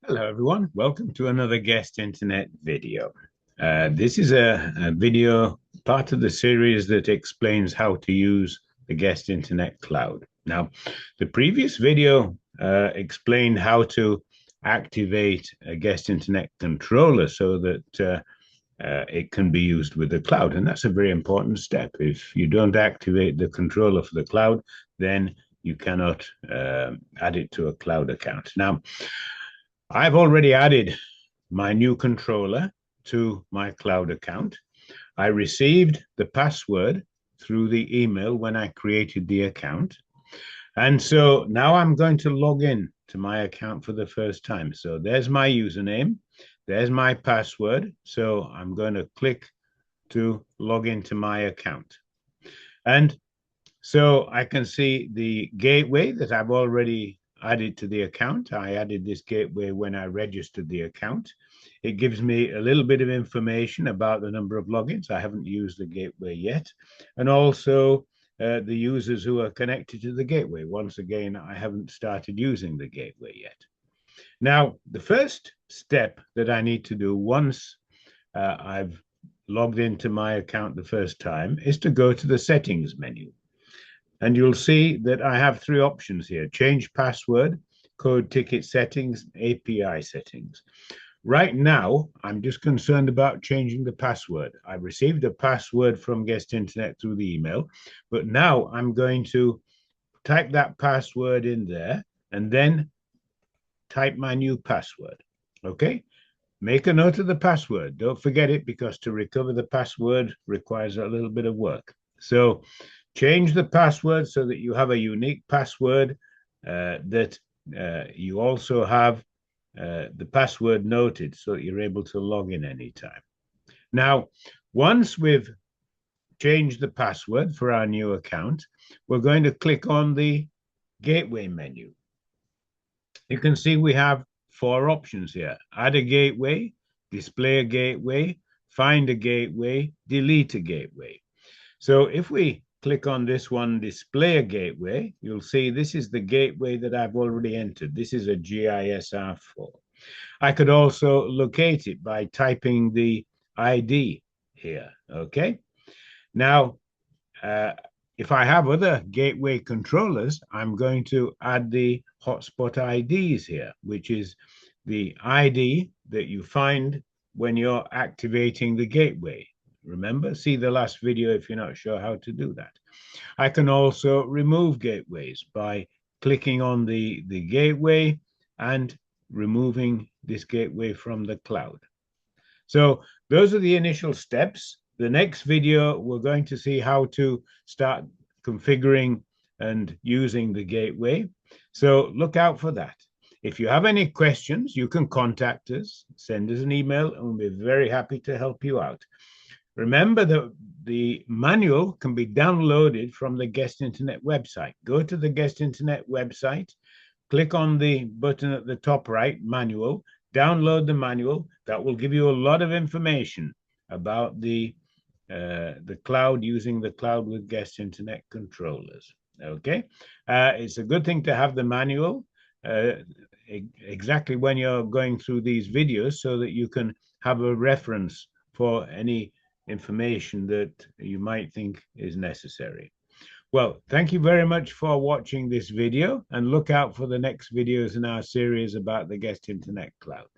Hello, everyone. Welcome to another guest internet video. This is a video part of the series that explains how to use the guest internet cloud. Now, the previous video explained how to activate a guest internet controller so that it can be used with the cloud. And that's a very important step. If you don't activate the controller for the cloud, then you cannot add it to a cloud account. Now, I've already added my new controller to my cloud account. I received the password through the email when I created the account. And so now I'm going to log in to my account for the first time. So there's my username, there's my password. So I'm going to click to log into my account. And so I can see the gateway that I've already added to the account. I added this gateway when I registered the account. It gives me a little bit of information about the number of logins. I haven't used the gateway yet. And also the users who are connected to the gateway. Once again, I haven't started using the gateway yet. Now, the first step that I need to do once I've logged into my account the first time is to go to the settings menu. And you'll see that I have three options here: change password, code ticket settings, API settings. Right now, I'm just concerned about changing the password. I received a password from Guest Internet through the email, but now I'm going to type that password in there and then type my new password. Okay? Make a note of the password. Don't forget it, because to recover the password requires a little bit of work. So change the password so that you have a unique password that you also have the password noted so that you're able to log in anytime. Now, once we've changed the password for our new account, we're going to click on the gateway menu. You can see we have four options here: add a gateway, display a gateway, find a gateway, delete a gateway. So if we click on this one, display a gateway, you'll see this is the gateway that I've already entered. This is a GISR4. I could also locate it by typing the ID here, okay? Now, if I have other gateway controllers, I'm going to add the hotspot IDs here, which is the ID that you find when you're activating the gateway. Remember, see the last video if you're not sure how to do that. I can also remove gateways by clicking on the gateway and removing this gateway from the cloud. So those are the initial steps. The next video, we're going to see how to start configuring and using the gateway. So look out for that. If you have any questions, you can contact us, send us an email, and we'll be very happy to help you out. Remember that the manual can be downloaded from the Guest Internet website. Go to the Guest Internet website, click on the button at the top right, manual, download the manual. That will give you a lot of information about the cloud, using the cloud with Guest Internet controllers. Okay, it's a good thing to have the manual exactly when you're going through these videos so that you can have a reference for any information that you might think is necessary. Well, thank you very much for watching this video, and look out for the next videos in our series about the Guest Internet Cloud.